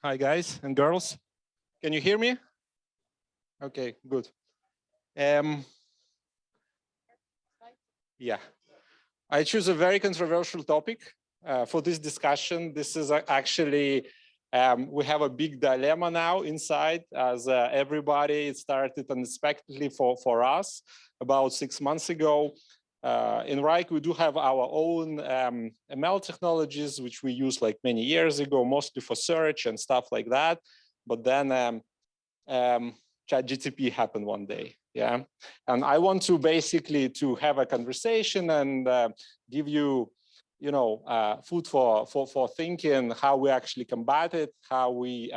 Hi, guys and girls. Can you hear me? Okay, good. Yeah, I choose a very controversial topic for this discussion. This is actually, we have a big dilemma now inside, as everybody started unexpectedly for us about 6 months ago. In Wrike, we do have our own ML technologies, which we used like many years ago, mostly for search and stuff like that. But then ChatGPT happened one day, yeah. And I want to basically to have a conversation and give you, food for thinking how we actually combat it, how we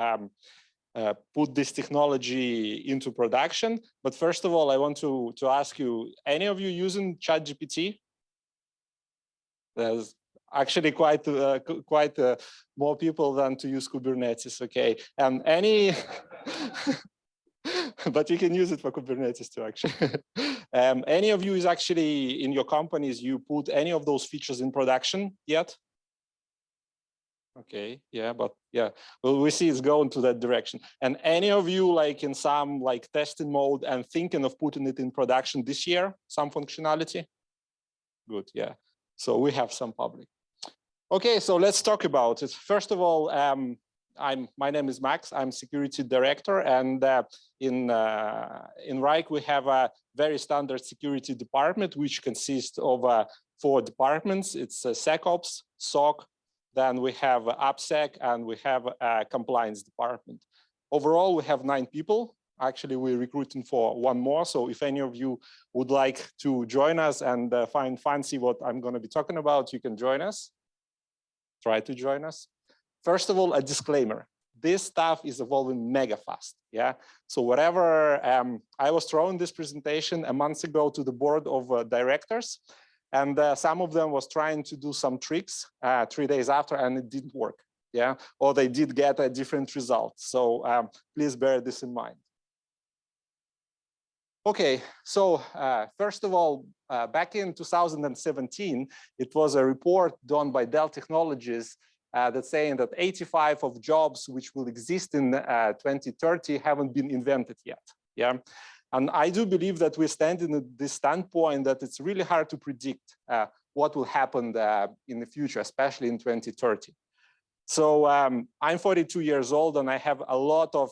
put this technology into production. But first of all, I want to ask you, any of you using ChatGPT? There's actually quite more people than to use Kubernetes, okay? Any, but you can use it for Kubernetes too, actually. Any of you is actually in your companies, you put any of those features in production yet? Okay, yeah, but yeah, well, we see it's going to that direction. And any of you like in some like testing mode and thinking of putting it in production this year, some functionality? Good, yeah. So we have some public. Okay, so let's talk about it. First of all, my name is Max. I'm security director, and in Wrike we have a very standard security department which consists of 4 departments. It's SecOps, SOC. Then we have AppSec, and we have a compliance department. Overall, we have 9 people. Actually, we're recruiting for 1 more. So if any of you would like to join us and find fancy what I'm going to be talking about, you can join us. Try to join us. First of all, a disclaimer. This stuff is evolving mega fast. Yeah. So whatever, I was throwing this presentation a month ago to the board of directors. And some of them was trying to do some tricks 3 days after, and it didn't work. Yeah, or they did get a different result. So please bear this in mind. Okay, so first of all, back in 2017, it was a report done by Dell Technologies that's saying that 85 of jobs which will exist in 2030 haven't been invented yet. Yeah. And I do believe that we're standing at this standpoint that it's really hard to predict what will happen in the future, especially in 2030. So I'm 42 years old, and I have a lot of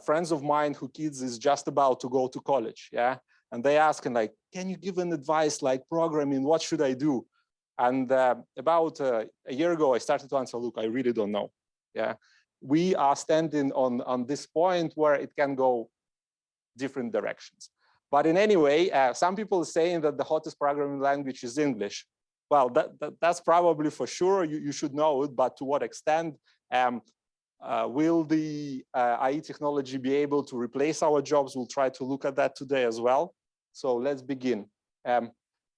friends of mine whose kids is just about to go to college, yeah? And they asking like, can you give an advice like programming, what should I do? And about a year ago, I started to answer, look, I really don't know, yeah? We are standing on this point where it can go different directions. But in any way, some people are saying that the hottest programming language is English. Well, that's probably for sure. You should know it, but to what extent will the AI technology be able to replace our jobs? We'll try to look at that today as well. So let's begin.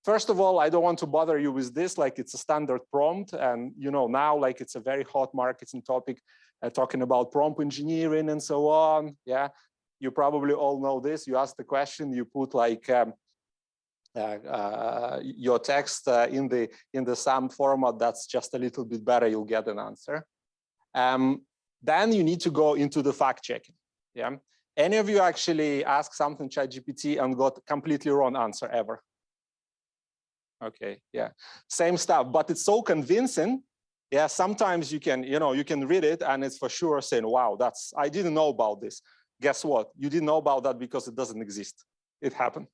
First of all, I don't want to bother you with this, like it's a standard prompt. And now like it's a very hot marketing topic, talking about prompt engineering and so on, yeah. You probably all know this. You ask the question, you put like your text in the SAM format that's just a little bit better, you'll get an answer. Then you need to go into the fact checking. Yeah. Any of you actually ask something ChatGPT and got completely wrong answer ever? Okay, yeah, same stuff, but it's so convincing. Yeah, sometimes you can, you can read it and it's for sure saying, wow, I didn't know about this. Guess what? You didn't know about that because it doesn't exist. It happened.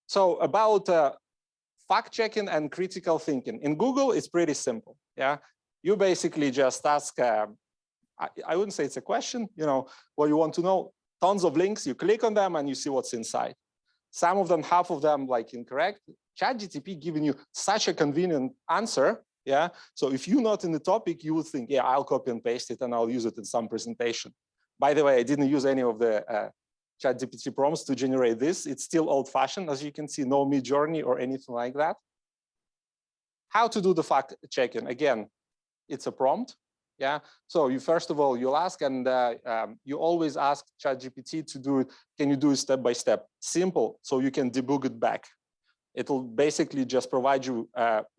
So about fact-checking and critical thinking. In Google, it's pretty simple. Yeah, you basically just ask, I wouldn't say it's a question, what you want to know, tons of links, you click on them and you see what's inside. Some of them, half of them like incorrect. ChatGPT giving you such a convenient answer. Yeah. So if you're not in the topic, you would think, yeah, I'll copy and paste it and I'll use it in some presentation. By the way, I didn't use any of the ChatGPT prompts to generate this. It's still old fashioned, as you can see, no Midjourney or anything like that. How to do the fact checking? Again, it's a prompt. Yeah. So you first of all, you'll ask, and you always ask ChatGPT to do it. Can you do it step by step? Simple, so you can debug it back. It'll basically just provide you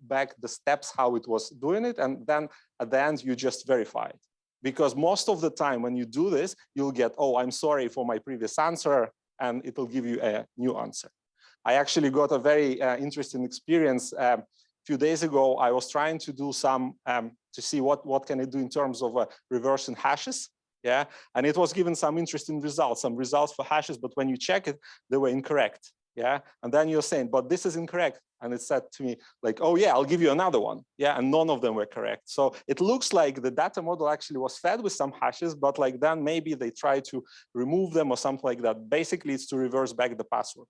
back the steps how it was doing it, and then at the end you just verify it. Because most of the time when you do this, you'll get, oh, I'm sorry for my previous answer, and it'll give you a new answer. I actually got a very interesting experience. A few days ago, I was trying to do some, to see what can I do in terms of reversing hashes. Yeah, and it was given some interesting results, for hashes, but when you check it, they were incorrect. Yeah, and then you're saying, but this is incorrect. And it said to me like, oh yeah, I'll give you another one. Yeah, and none of them were correct. So it looks like the data model actually was fed with some hashes, but like then maybe they try to remove them or something like that. Basically, it's to reverse back the password.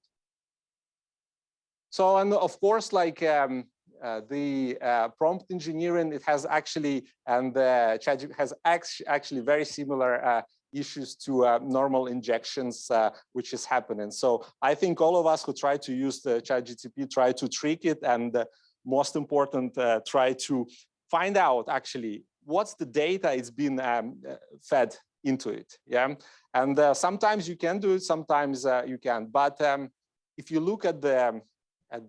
So, and of course, like the prompt engineering, it has actually, and ChatGPT has actually very similar issues to normal injections, which is happening. So I think all of us who try to use the ChatGPT try to trick it, and most important, try to find out actually what's the data it's been fed into it. Yeah, and sometimes you can do it, sometimes you can't. But if you look at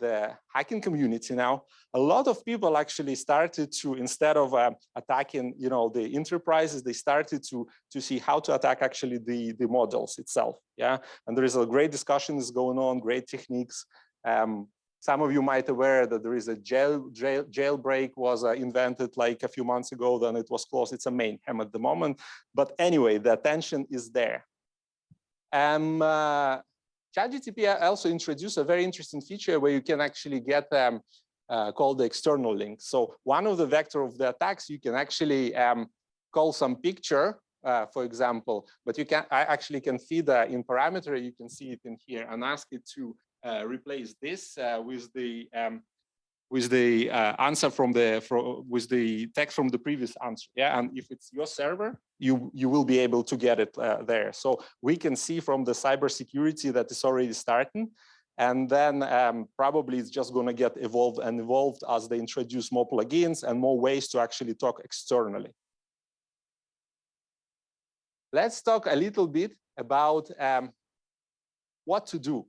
the hacking community now, a lot of people actually started to, instead of attacking, the enterprises, they started to see how to attack actually the models itself. Yeah, and there is a great discussion is going on, great techniques. Some of you might be aware that there is a jailbreak was invented like a few months ago, then it was closed. It's a mayhem at the moment, but anyway, the attention is there. ChatGPT also introduced a very interesting feature where you can actually get called the external link. So one of the vector of the attacks, you can actually call some picture, for example, but I actually can feed in parameter, you can see it in here, and ask it to replace this with the answer with the text from the previous answer. Yeah, and if it's your server, you will be able to get it there. So we can see from the cybersecurity that it's already starting, and then probably it's just going to get evolved as they introduce more plugins and more ways to actually talk externally. Let's talk a little bit about what to do.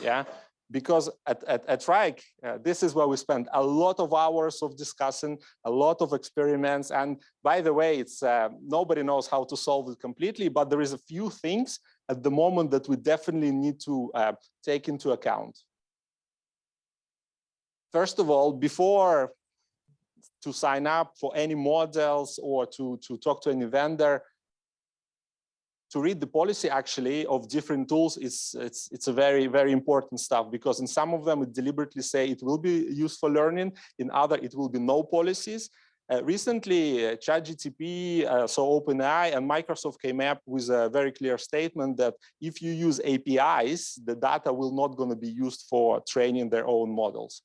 Yeah, because at Wrike, this is where we spend a lot of hours of discussing, a lot of experiments. And by the way, it's nobody knows how to solve it completely, but there is a few things at the moment that we definitely need to take into account. First of all, before to sign up for any models or to talk to any vendor, to read the policy actually of different tools, it's a very, very important stuff, because in some of them it deliberately say it will be used for learning, in other it will be no policies. Recently, ChatGPT, so OpenAI and Microsoft came up with a very clear statement that if you use APIs, the data will not going to be used for training their own models.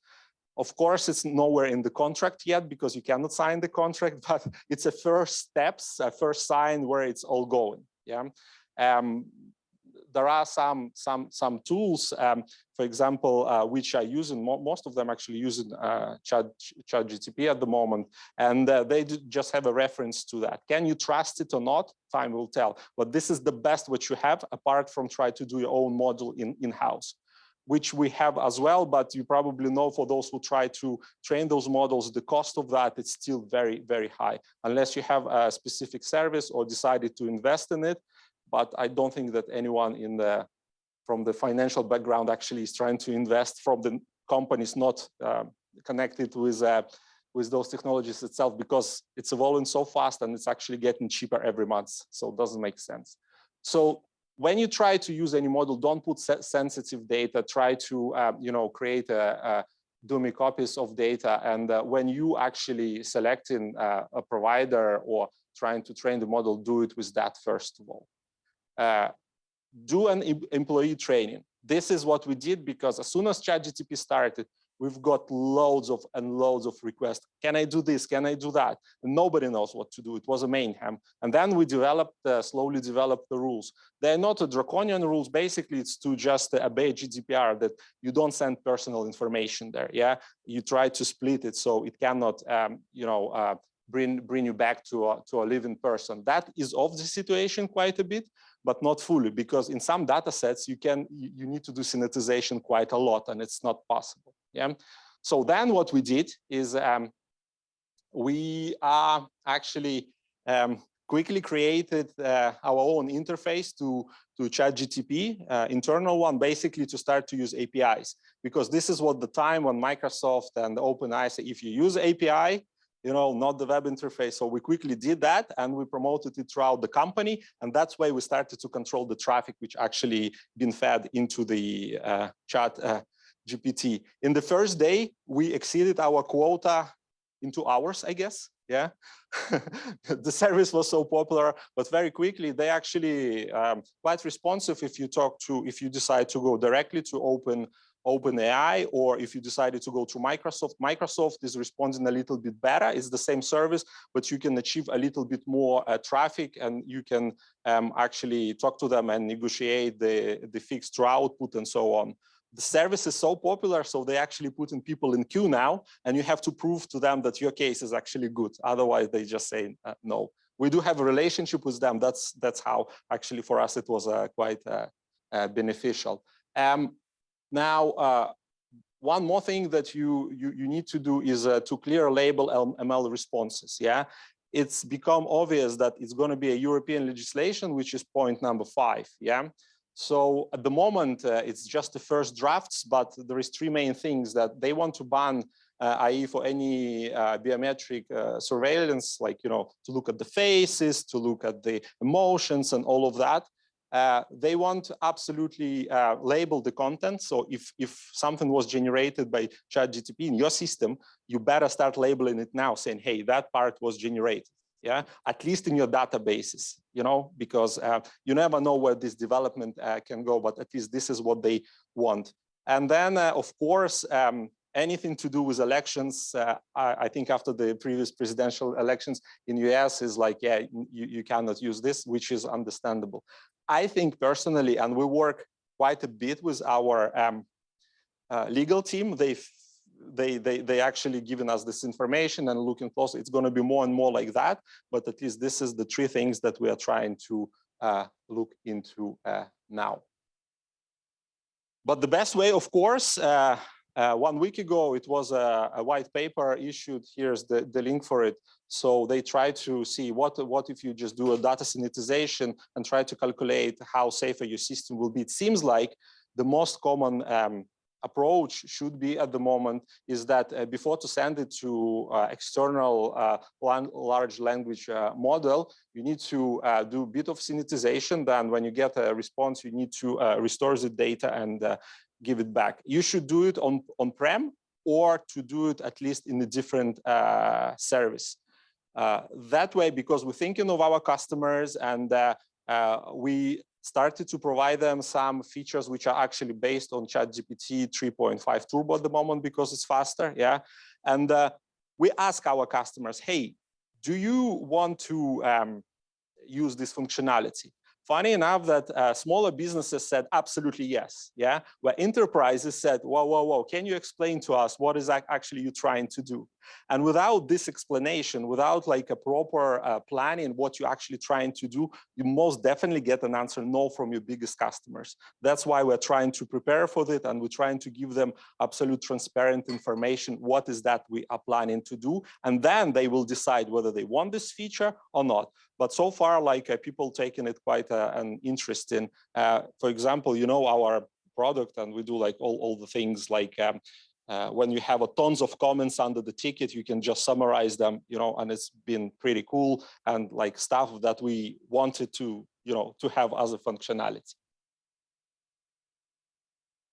Of course, it's nowhere in the contract yet because you cannot sign the contract, but it's a first steps, a first sign where it's all going. Yeah, there are some tools, for example, which I use, and most of them actually using ChatGPT at the moment, and they just have a reference to that. Can you trust it or not? Time will tell. But this is the best what you have, apart from try to do your own model in-house, which we have as well. But you probably know, for those who try to train those models, the cost of that is still very, very high, unless you have a specific service or decided to invest in it. But I don't think that anyone from the financial background actually is trying to invest, from the companies not connected with those technologies itself, because it's evolving so fast and it's actually getting cheaper every month. So it doesn't make sense. So when you try to use any model, don't put sensitive data. Try to create a dummy copies of data. And when you actually selecting a provider or trying to train the model, do it with that first of all. Do an employee training. This is what we did, because as soon as ChatGPT started, we've got loads of requests. Can I do this? Can I do that? And nobody knows what to do. It was a mayhem. And then we slowly developed the rules. They're not a draconian rules. Basically, it's to just obey GDPR, that you don't send personal information there. Yeah, you try to split it so it cannot, bring you back to a living person. That is of the situation quite a bit, but not fully, because in some data sets you need to do sanitization quite a lot, and it's not possible. Yeah. So then what we did is we actually quickly created our own interface to ChatGPT, internal one, basically to start to use APIs, because this is what the time when Microsoft and OpenAI say, if you use API, you know, not the web interface. So we quickly did that and we promoted it throughout the company. And that's why we started to control the traffic, which actually been fed into the chat GPT. In the first day, we exceeded our quota in 2 hours, I guess. Yeah, the service was so popular, but very quickly they actually quite responsive if you decide to go directly to OpenAI, or if you decided to go to Microsoft. Microsoft is responding a little bit better. It's the same service, but you can achieve a little bit more traffic, and you can actually talk to them and negotiate the fixed output and so on. The service is so popular, so they actually putting people in queue now, and you have to prove to them that your case is actually good. Otherwise, they just say no. We do have a relationship with them. That's how actually for us it was quite beneficial. Now, one more thing that you need to do is to clear label ML responses. Yeah, it's become obvious that it's going to be a European legislation, which is point number 5. Yeah. So at the moment, it's just the first drafts, but there is 3 main things that they want to ban, i.e. for any biometric surveillance, like, you know, to look at the faces, to look at the emotions and all of that. They want to absolutely label the content. So if something was generated by ChatGPT in your system, you better start labeling it now, saying, hey, that part was generated. Yeah, at least in your databases, you know, because you never know where this development can go, but at least this is what they want. And then, of course, anything to do with elections, I think after the previous presidential elections in US is like, yeah, you cannot use this, which is understandable. I think personally, and we work quite a bit with our legal team, they actually given us this information and looking close. It's going to be more and more like that, but at least this is the 3 things that we are trying to look into now. But the best way, of course, 1 week ago, it was a white paper issued. Here's the link for it. So they try to see what if you just do a data sanitization and try to calculate how safer your system will be. It seems like the most common approach should be at the moment is that before to send it to external large language model, you need to do a bit of sanitization. Then when you get a response, you need to restore the data and give it back. You should do it on-prem or to do it at least in a different service. That way, because we're thinking of our customers, and we started to provide them some features which are actually based on ChatGPT 3.5 Turbo at the moment because it's faster. Yeah, and we ask our customers, hey, do you want to use this functionality? Funny enough that smaller businesses said absolutely yes, yeah, where enterprises said, whoa, can you explain to us what is actually you trying to do? And without this explanation, without like a proper planning what you're actually trying to do, you most definitely get an answer no from your biggest customers. That's why we're trying to prepare for it, and we're trying to give them absolute transparent information, what is that we are planning to do, and then they will decide whether they want this feature or not. But so far, like people taking it quite an interest in. For example, you know, our product, and we do like all the things like when you have tons of comments under the ticket, you can just summarize them, you know, and it's been pretty cool and like stuff that we wanted to, you know, to have as a functionality.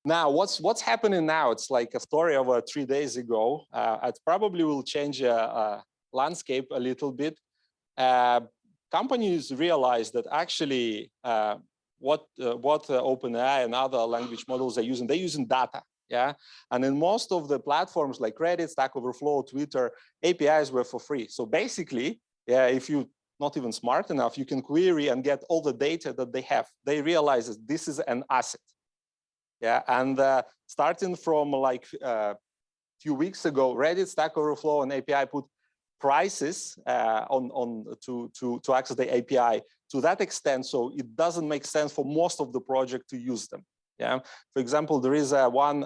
Now, what's happening now? It's like a story of 3 days ago. It probably will change landscape a little bit. Companies realize that actually what OpenAI and other language models are using, they're using data. Yeah, and in most of the platforms like Reddit, Stack Overflow, Twitter, APIs were for free. So basically, yeah, if you're not even smart enough, you can query and get all the data that they have. They realize that this is an asset. Yeah, and starting from like a few weeks ago, Reddit, Stack Overflow, and API put prices to access the API to that extent, so it doesn't make sense for most of the project to use them. Yeah, for example, there is one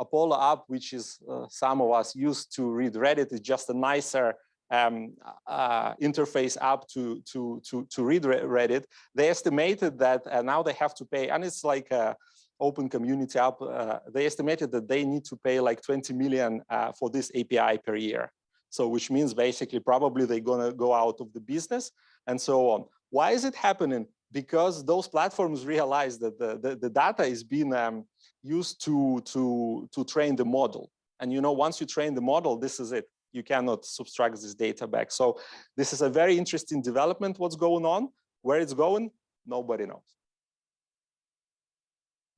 Apollo app which is some of us used to read Reddit. It's just a nicer interface app to read Reddit. They estimated that now they have to pay, and it's like a open community app. They estimated that they need to pay like 20 million for this API per year. So which means basically probably they're gonna go out of the business and so on. Why is it happening? Because those platforms realize that the data is being used to train the model. And you know, once you train the model, this is it. You cannot subtract this data back. So this is a very interesting development, what's going on. Where it's going, nobody knows.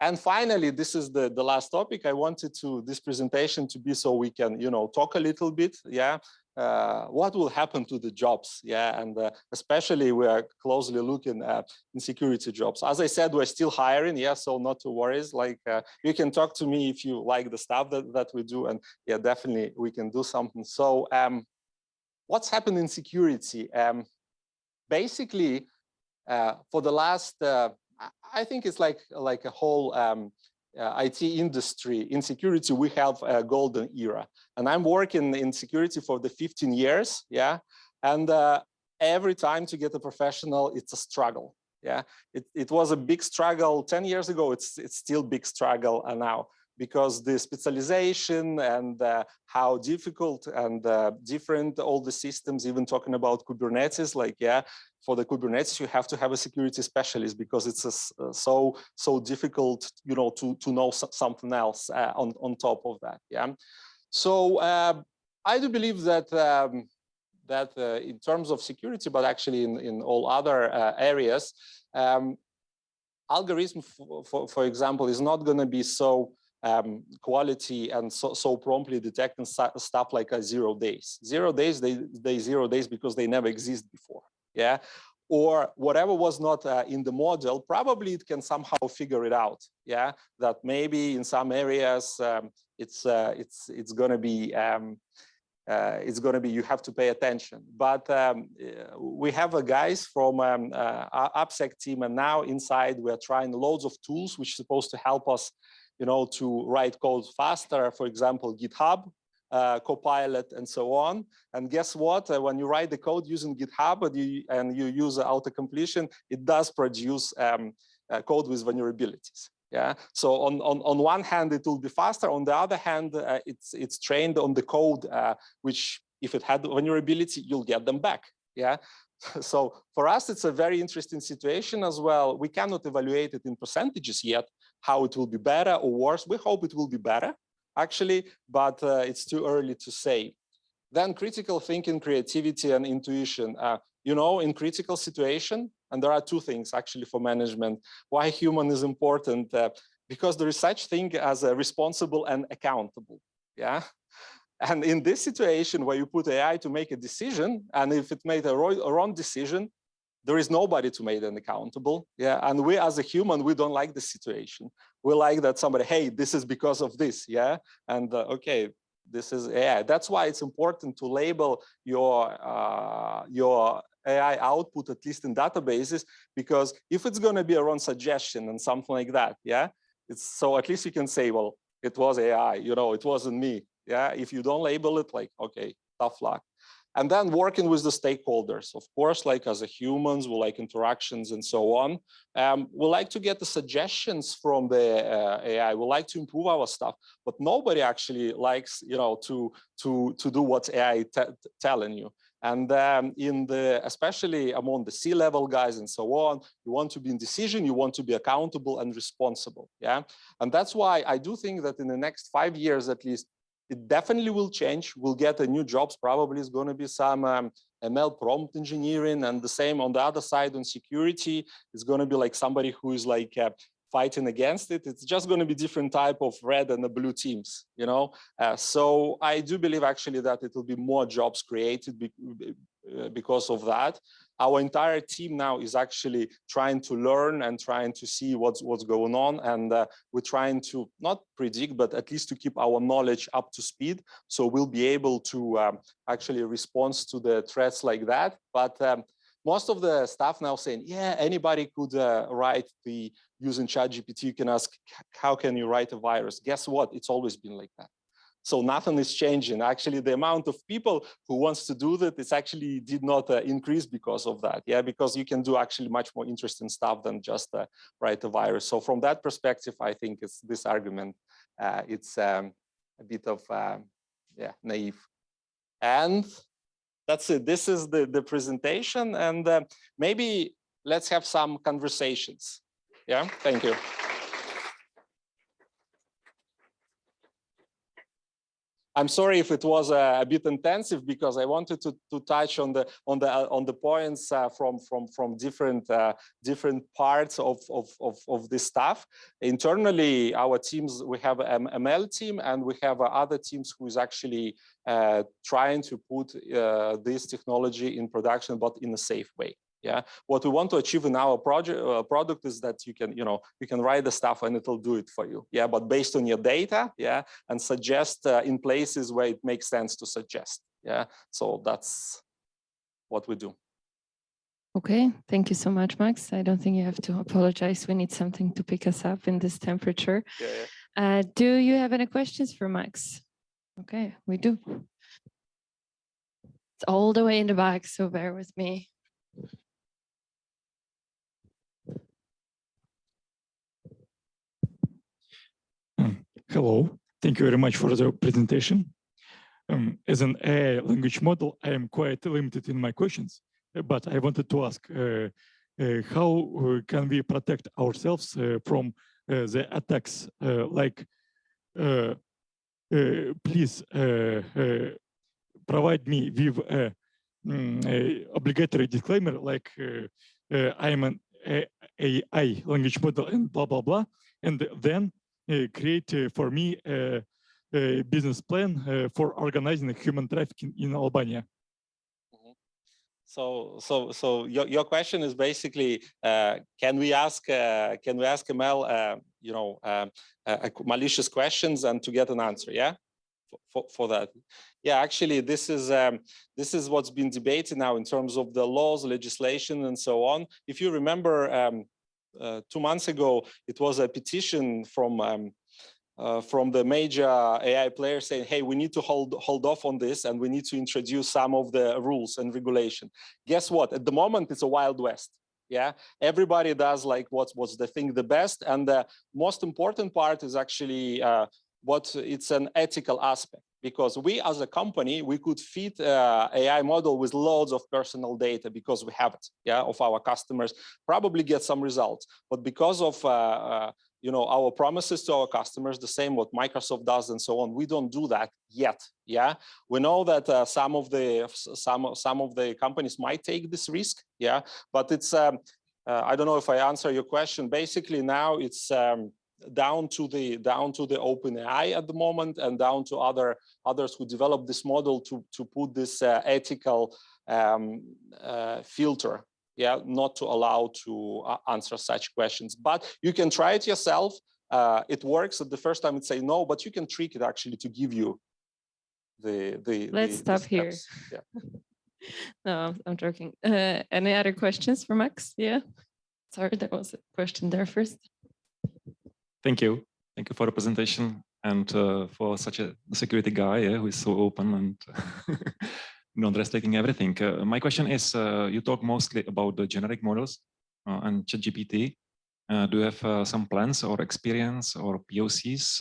And finally, this is the last topic. I wanted this presentation to be so we can, you know, talk a little bit, yeah. What will happen to the jobs, yeah, and especially we are closely looking at insecurity jobs. As I said, we're still hiring, yeah, so not to worry. Like you can talk to me if you like the stuff that we do, and yeah, definitely we can do something. So what's happened in security? Basically, for the last, I think it's like a whole IT industry. In security, we have a golden era. And I'm working in security for the 15 years, yeah? And every time to get a professional, it's a struggle, yeah? It was a big struggle 10 years ago, it's still big struggle now, because the specialization and how difficult and different all the systems, even talking about Kubernetes, like, yeah, for the Kubernetes, you have to have a security specialist because it's so difficult, you know, to know something else on top of that. Yeah. So I do believe that in terms of security, but actually in all other areas, algorithm, for example, is not going to be so quality and so promptly detecting stuff like 0 days. 0 days, they 0 days because they never exist before. Yeah, or whatever was not in the model, probably it can somehow figure it out. Yeah, that maybe in some areas it's going to be you have to pay attention. But we have guys from our AppSec team, and now inside we are trying loads of tools which are supposed to help us, you know, to write code faster. For example, GitHub. Copilot and so on. And guess what? When you write the code using GitHub and you use auto-completion, it does produce code with vulnerabilities. Yeah. So on one hand, it will be faster. On the other hand, it's trained on the code, which if it had vulnerability, you'll get them back. Yeah. So for us, it's a very interesting situation as well. We cannot evaluate it in percentages yet, how it will be better or worse. We hope it will be better, actually, but it's too early to say. Then critical thinking, creativity, and intuition. You know, in critical situation, and there are two things actually for management, why human is important, because there is such thing as a responsible and accountable, yeah? And in this situation where you put AI to make a decision, and if it made a wrong decision, there is nobody to make them accountable. Yeah, and we as a human, we don't like the situation. We like that somebody, hey, this is because of this. Yeah, and okay, this is AI. That's why it's important to label your AI output, at least in databases, because if it's going to be a wrong suggestion and something like that, yeah, it's so at least you can say, well, it was AI. You know, it wasn't me. Yeah, if you don't label it, like, okay, tough luck. And then working with the stakeholders, of course, like as a humans, we like interactions and so on. We like to get the suggestions from the AI. We like to improve our stuff, but nobody actually likes, you know, to do what AI telling you. And especially among the C-level guys and so on, you want to be in decision, you want to be accountable and responsible. Yeah, and that's why I do think that in the next 5 years at least, it definitely will change. We'll get a new jobs. Probably is going to be some ML prompt engineering, and the same on the other side on security. It's going to be like somebody who is like fighting against it. It's just going to be different type of red and the blue teams, you know. So I do believe actually that it will be more jobs created because of that. Our entire team now is actually trying to learn and trying to see what's going on, and we're trying to not predict, but at least to keep our knowledge up to speed, so we'll be able to actually respond to the threats like that. But most of the staff now saying, yeah, anybody could write using ChatGPT. You can ask, how can you write a virus? Guess what? It's always been like that. So nothing is changing. Actually, the amount of people who wants to do that, it's actually did not increase because of that. Yeah, because you can do actually much more interesting stuff than just write a virus. So from that perspective, I think it's this argument. It's a bit of naive. And that's it. This is the presentation, and maybe let's have some conversations. Yeah, thank you. I'm sorry if it was a bit intensive, because I wanted to touch on the points from different parts of this stuff. Internally, our teams, we have an ML team, and we have other teams who is actually trying to put this technology in production, but in a safe way. Yeah, what we want to achieve in our product is that you can write the stuff and it'll do it for you. Yeah, but based on your data, yeah, and suggest in places where it makes sense to suggest. Yeah, so that's what we do. Okay, thank you so much, Max. I don't think you have to apologize. We need something to pick us up in this temperature. Yeah. Do you have any questions for Max? Okay, we do. It's all the way in the back, so bear with me. Hello, thank you very much for the presentation. As an AI language model, I am quite limited in my questions, but I wanted to ask, how can we protect ourselves from the attacks? Please provide me with a obligatory disclaimer, like I am an AI language model and blah, blah, blah, and then create for me a business plan for organizing human trafficking in Albania. So your question is basically, can we ask ML, malicious questions and to get an answer? Yeah, for that. Yeah, actually, this is what's been debated now in terms of the laws, legislation, and so on. If you remember, 2 months ago, it was a petition from the major AI players saying, hey, we need to hold off on this, and we need to introduce some of the rules and regulation. Guess what? At the moment, it's a Wild West. Yeah, everybody does like what's the thing the best, and the most important part is actually it's an ethical aspect. Because we as a company, we could feed AI model with loads of personal data because we have it, yeah, of our customers, probably get some results. But because of our promises to our customers, the same what Microsoft does and so on, we don't do that yet. Yeah, we know that some of the companies might take this risk. Yeah, but it's I don't know if I answer your question. Basically, now it's down to the OpenAI at the moment, and down to others who develop this model to put this ethical filter, yeah, not to allow to answer such questions. But you can try it yourself. It works. At the first time it say no, but you can trick it actually to give you the Let's stop here. Yeah. No, I'm joking. Any other questions for Max? Yeah, sorry, there was a question there first. Thank you. Thank you for the presentation, and for such a security guy who is so open and not restricting everything. My question is, you talk mostly about the generic models and ChatGPT. Do you have some plans or experience or POCs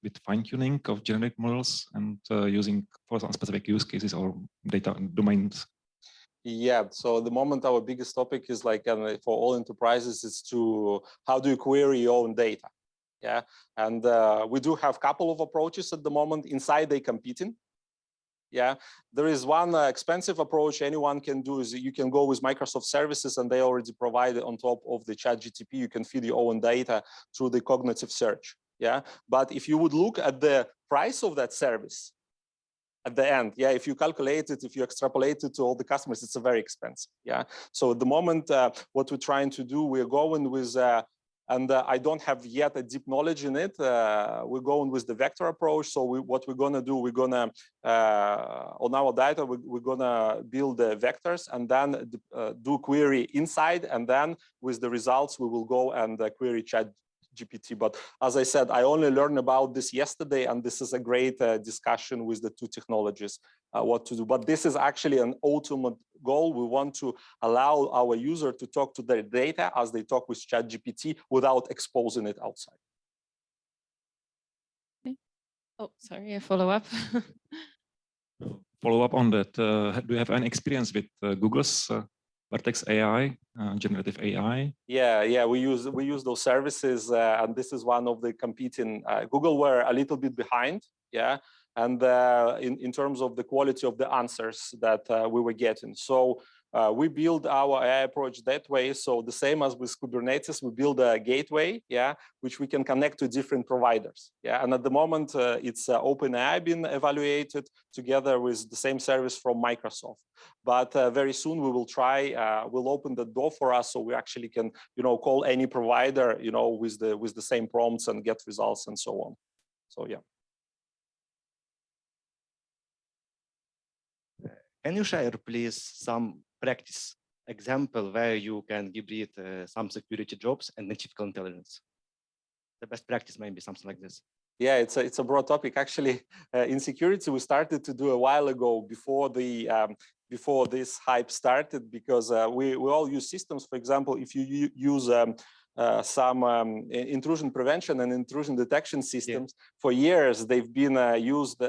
with fine-tuning of generic models and using for some specific use cases or data domains? Yeah, so at the moment our biggest topic is like for all enterprises is how do you query your own data? Yeah, and we do have a couple of approaches at the moment. Inside they competing. Yeah, there is one expensive approach anyone can do is you can go with Microsoft services, and they already provide it on top of the ChatGPT. You can feed your own data through the cognitive search. Yeah, but if you would look at the price of that service at the end, yeah, if you calculate it, if you extrapolate it to all the customers, it's very expensive. Yeah, so at the moment, what we're trying to do, we're going with and I don't have yet a deep knowledge in it. We're going with the vector approach. So what we're going to do, we're going to, on our data, we're going to build the vectors and then do query inside. And then with the results, we will go and query ChatGPT. But as I said, I only learned about this yesterday, and this is a great discussion with the two technologies, what to do. But this is actually an ultimate goal. We want to allow our user to talk to their data as they talk with ChatGPT without exposing it outside. Okay. Oh, sorry, a follow-up. Follow up on that. Do you have any experience with Google's Vertex AI, generative AI? Yeah, we use those services, and this is one of the competing. Google were a little bit behind, yeah, and in terms of the quality of the answers that we were getting. So we build our AI approach that way. So the same as with Kubernetes, we build a gateway, yeah, which we can connect to different providers, yeah. And at the moment, it's OpenAI being evaluated together with the same service from Microsoft. But very soon we will try. We'll open the door for us, so we actually can, call any provider, with the same prompts and get results and so on. So yeah. Can you share, please, some practice example where you can hybrid some security jobs and artificial intelligence? The best practice, maybe something like this. Yeah, it's a broad topic. Actually, in security, we started to do a while ago before this hype started, because we all use systems. For example, if you use some intrusion prevention and intrusion detection systems, for years they've been used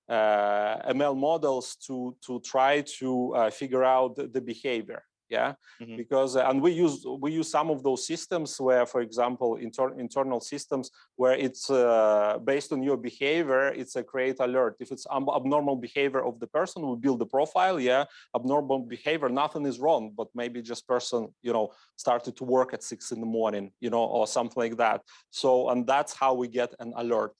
ML models to try to figure out the behavior. Yeah, because and we use some of those systems where, for example, internal systems where it's based on your behavior, it's a create alert. If it's abnormal behavior of the person, we build the profile. Yeah, abnormal behavior, nothing is wrong, but maybe just person, started to work at 6 in the morning, or something like that. So, and that's how we get an alert.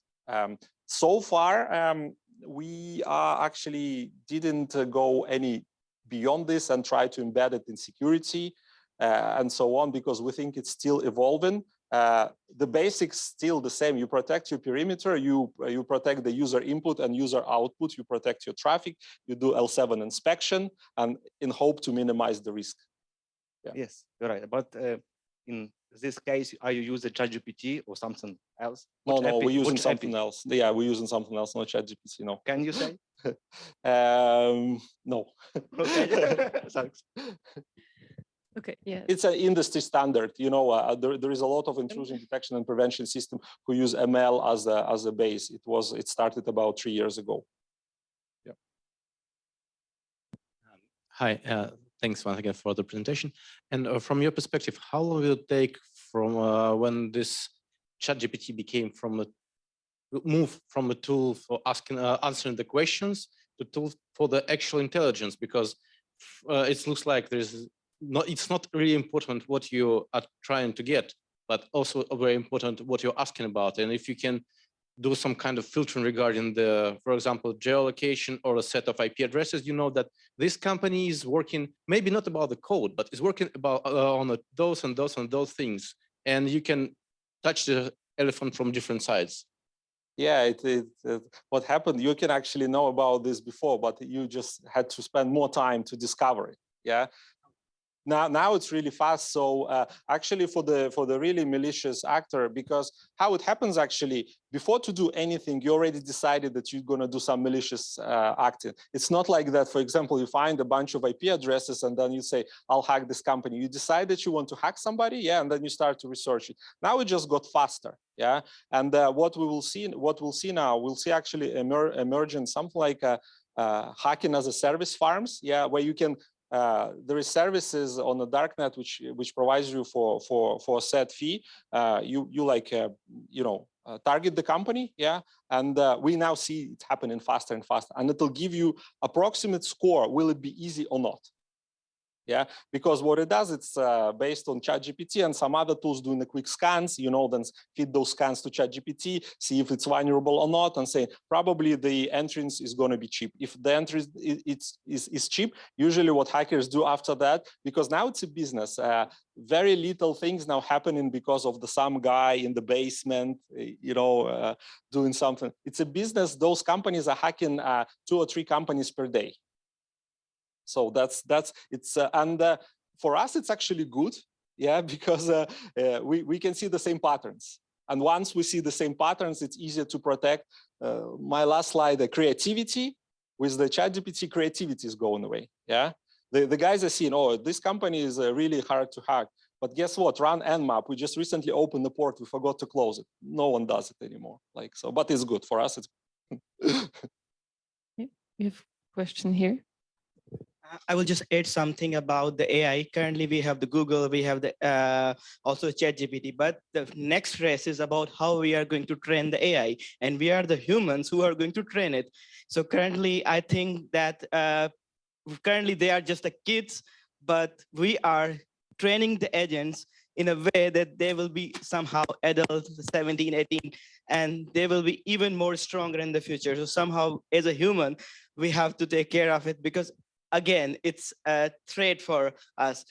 So far, we actually didn't go any beyond this and try to embed it in security and so on, because we think it's still evolving. The basics still the same. You protect your perimeter, you protect the user input and user output, you protect your traffic, you do L7 inspection, and in hope to minimize the risk. Yeah. Yes, you're right. But in this case, are you using ChatGPT or something else? No, we're using something else. Yeah, we're using something else, not ChatGPT. No. Can you say? No. Okay. Thanks. Okay. Yeah. It's an industry standard. There is a lot of intrusion detection and prevention system who use ML as a base. It started about 3 years ago. Yeah. Hi. Thanks once again for the presentation. And from your perspective, how long will it take from when this ChatGPT became move from a tool for answering the questions to tool for the actual intelligence? Because it looks like it's not really important what you are trying to get, but also very important what you're asking about. And if you can do some kind of filtering regarding for example, geolocation or a set of IP addresses, you know that this company is working maybe not about the code, but is working about on those and those and those things. And you can touch the elephant from different sides. Yeah, what happened, you can actually know about this before, but you just had to spend more time to discover it. Yeah. Now it's really fast. So actually for the really malicious actor, because how it happens actually, before to do anything, you already decided that you're going to do some malicious acting. It's not like that. For example, you find a bunch of IP addresses and then you say, I'll hack this company. You decide that you want to hack somebody, yeah, and then you start to research it. Now it just got faster, yeah. And what we'll see now, we'll see actually emerging something like hacking as a service farms, yeah, where you can. There is services on the darknet which provides you for a set fee. Target the company, yeah, and we now see it happening faster and faster, and it'll give you approximate score. Will it be easy or not? Yeah, because what it does, it's based on ChatGPT and some other tools doing the quick scans, you know, then feed those scans to ChatGPT, see if it's vulnerable or not, and say probably the entrance is going to be cheap. If the entry is cheap, usually what hackers do after that, because now it's a business, very little things now happening because of some guy in the basement, you know, doing something. It's a business. Those companies are hacking 2 or 3 companies per day. So it's and for us it's actually good, yeah, because we can see the same patterns, and once we see the same patterns, it's easier to protect. My last slide, the creativity with the ChatGPT, creativity is going away. Yeah, the guys are seeing, oh, this company is really hard to hack, but guess what? Run Nmap. We just recently opened the port. We forgot to close it. No one does it anymore. Like so, but it's good for us. It's You have a question here. I will just add something about the AI. Currently, we have the Google, we have the also ChatGPT, but the next race is about how we are going to train the AI, and we are the humans who are going to train it. So currently, I think that currently they are just the kids, but we are training the agents in a way that they will be somehow adults, 17, 18, and they will be even more stronger in the future. So somehow, as a human, we have to take care of it, because again, it's a threat for us.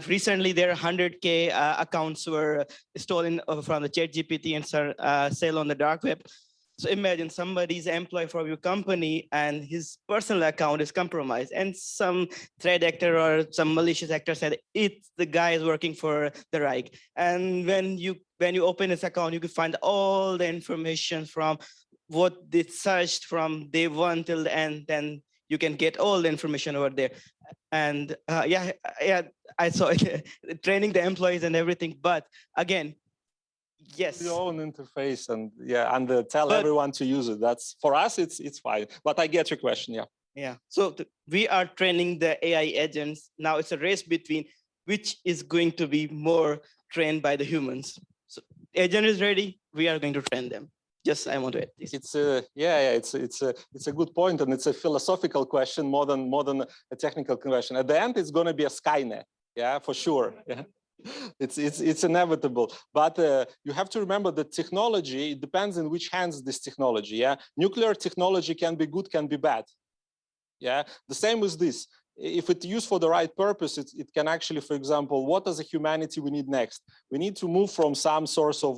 Recently, there are 100K accounts were stolen from the ChatGPT and sell on the dark web. So imagine somebody's employee from your company and his personal account is compromised, and some threat actor or some malicious actor said it's the guy is working for the Wrike. And when you open his account, you can find all the information from what they searched from day 1 till the end. Then you can get all the information over there. And yeah, I saw it, training the employees and everything. But again, yes, your own interface, and yeah, and tell everyone to use it. That's for us, it's fine. But I get your question. Yeah. Yeah. So we are training the AI agents. Now it's a race between which is going to be more trained by the humans. So agent is ready. We are going to train them. Just I want to add this. It's a good point, and it's a philosophical question more than a technical question. At the end, it's going to be a Skynet, yeah, for sure. Yeah. It's inevitable, but you have to remember that technology, it depends in which hands this technology. Yeah, nuclear technology can be good, can be bad. Yeah, the same with this. If it's used for the right purpose, it can actually, for example, what as a humanity we need next? We need to move from some source of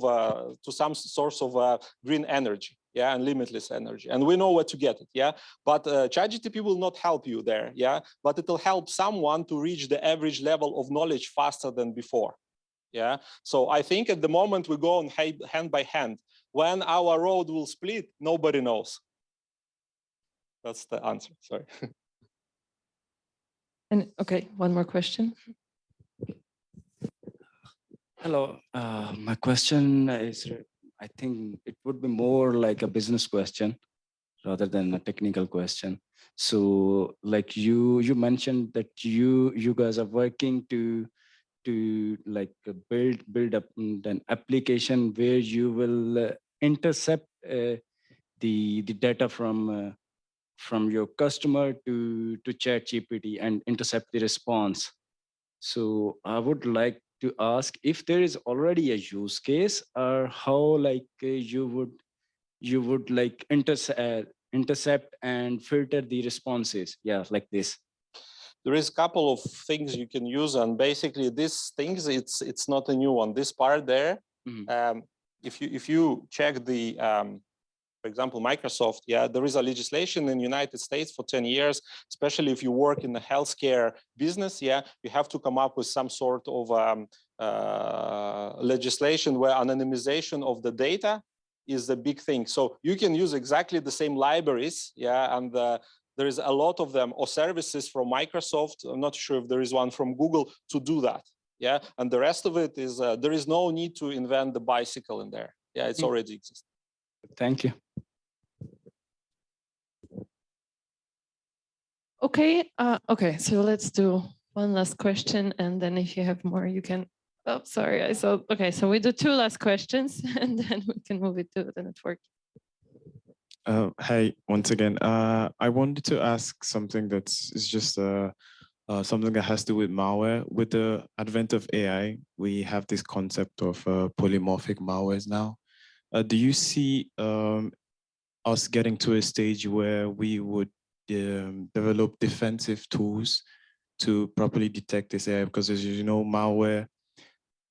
to some source of green energy, yeah, and limitless energy, and we know where to get it, yeah. But ChatGPT will not help you there, yeah. But it will help someone to reach the average level of knowledge faster than before, yeah. So I think at the moment we go on hand by hand. When our road will split, nobody knows. That's the answer. Sorry. And okay, one more question. Hello, my question is, I think it would be more like a business question rather than a technical question. So like you mentioned that you guys are working to like build up an application where you will intercept the data from your customer to ChatGPT and intercept the response. So I would like to ask if there is already a use case, or how like you would like intercept and filter the responses. Yeah, like this. There is a couple of things you can use, and basically these things, it's not a new one. This part there, if you check the for example, Microsoft, yeah, there is a legislation in the United States for 10 years, especially if you work in the healthcare business, yeah, you have to come up with some sort of legislation where anonymization of the data is a big thing. So you can use exactly the same libraries, yeah, and there is a lot of them, or services from Microsoft. I'm not sure if there is one from Google to do that, yeah, and the rest of it is, there is no need to invent the bicycle in there. Yeah, it's already exists. Thank you. Okay, okay, so let's do one last question, and then if you have more, you can, oh, sorry, I saw, okay, so we do 2 last questions, and then we can move it to the network. Hey, once again, I wanted to ask something is just something that has to do with malware. With the advent of AI, we have this concept of polymorphic malwares now. Do you see us getting to a stage where we would develop defensive tools to properly detect this AI? Because as you know, malware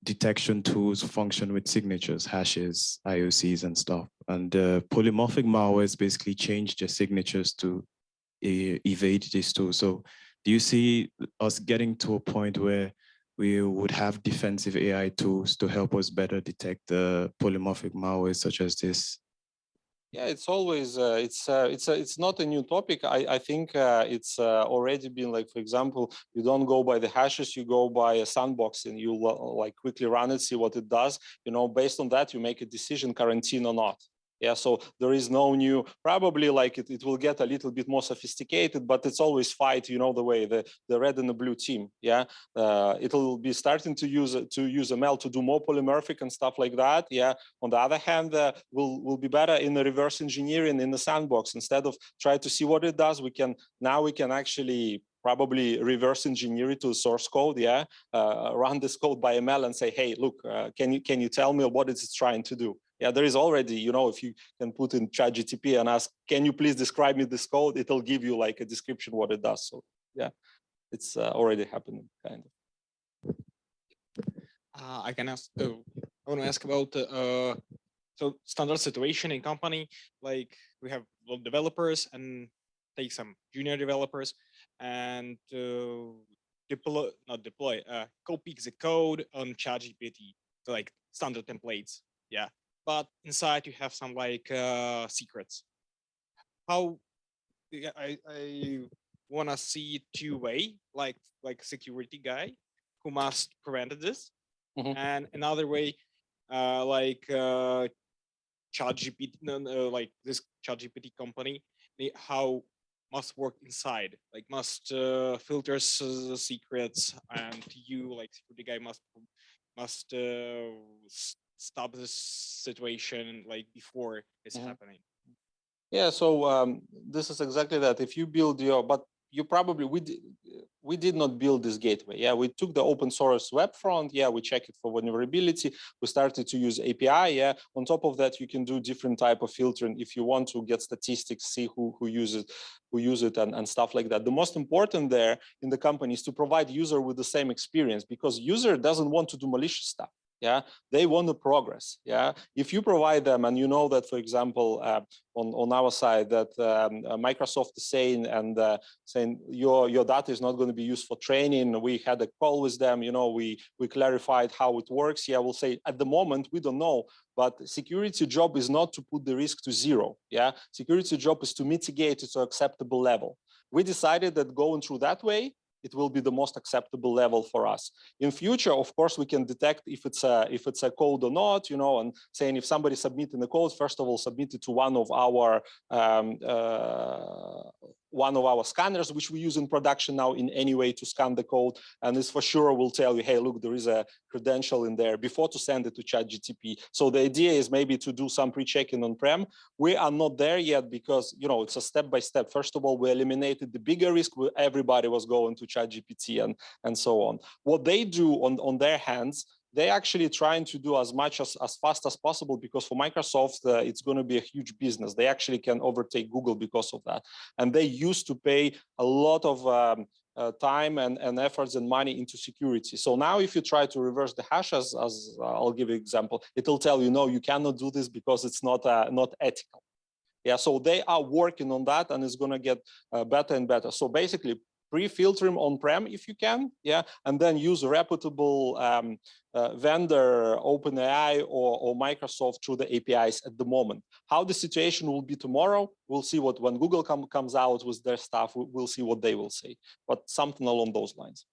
detection tools function with signatures, hashes, IOCs and stuff. And polymorphic malwares basically change their signatures to evade these tools. So do you see us getting to a point where we would have defensive AI tools to help us better detect the polymorphic malware such as this? Yeah, it's always it's not a new topic. I think it's already been, like, for example, you don't go by the hashes, you go by a sandbox, and you like quickly run it, see what it does. You know, based on that, you make a decision, quarantine or not. Yeah, so there is no new, probably like it will get a little bit more sophisticated, but it's always fight, you know, the way the red and the blue team. Yeah, it'll be starting to use ML to do more polymorphic and stuff like that. Yeah, on the other hand, we'll be better in the reverse engineering in the sandbox. Instead of try to see what it does, we can actually probably reverse engineer it to source code. Yeah, run this code by ML and say, hey, look, can you tell me what it's trying to do? Yeah, there is already, you know, if you can put in ChatGPT and ask, can you please describe me this code? It'll give you like a description what it does. So yeah, it's already happening, kind of. I can ask. I want to ask about so standard situation in company. Like we have developers and take some junior developers and copy the code on ChatGPT, so like standard templates. Yeah. But inside you have some like secrets. How I want to see two-way, like security guy who must prevent this, and another way, like ChatGPT, like this ChatGPT company, how must work inside, like must filters the secrets, and you like security guy must stop this situation like before it's happening. Yeah, so this is exactly that. If you build your, but you probably, we did not build this gateway. Yeah, we took the open source web front. Yeah, we check it for vulnerability. We started to use API. Yeah, on top of that, you can do different type of filtering if you want to get statistics, see who uses it and stuff like that. The most important there in the company is to provide user with the same experience, because user doesn't want to do malicious stuff. Yeah, they want to progress. Yeah, if you provide them, and you know that, for example, on our side, that Microsoft is saying your data is not going to be used for training. We had a call with them. You know, we clarified how it works. Yeah, we'll say at the moment we don't know, but security job is not to put the risk to zero. Yeah, security job is to mitigate it to acceptable level. We decided that going through that way, it will be the most acceptable level for us. In future, of course, we can detect if it's a code or not, you know, and saying if somebody submitting the code, first of all, submit it to one of our scanners, which we use in production now in any way to scan the code. And this for sure will tell you, hey, look, there is a credential in there before to send it to ChatGPT. So the idea is maybe to do some pre-checking on-prem. We are not there yet because, you know, it's a step-by-step. First of all, we eliminated the bigger risk where everybody was going to ChatGPT and so on. What they do on their hands, they actually trying to do as much as fast as possible, because for Microsoft, it's going to be a huge business. They actually can overtake Google because of that. And they used to pay a lot of time and efforts and money into security. So now if you try to reverse the hash, as I'll give you an example, it'll tell you, no, you cannot do this because it's not ethical. Yeah, so they are working on that, and it's going to get better and better. So basically, pre-filter them on-prem if you can, yeah, and then use a reputable vendor, OpenAI or Microsoft through the APIs at the moment. How the situation will be tomorrow, we'll see when Google comes out with their stuff, we'll see what they will say, but something along those lines.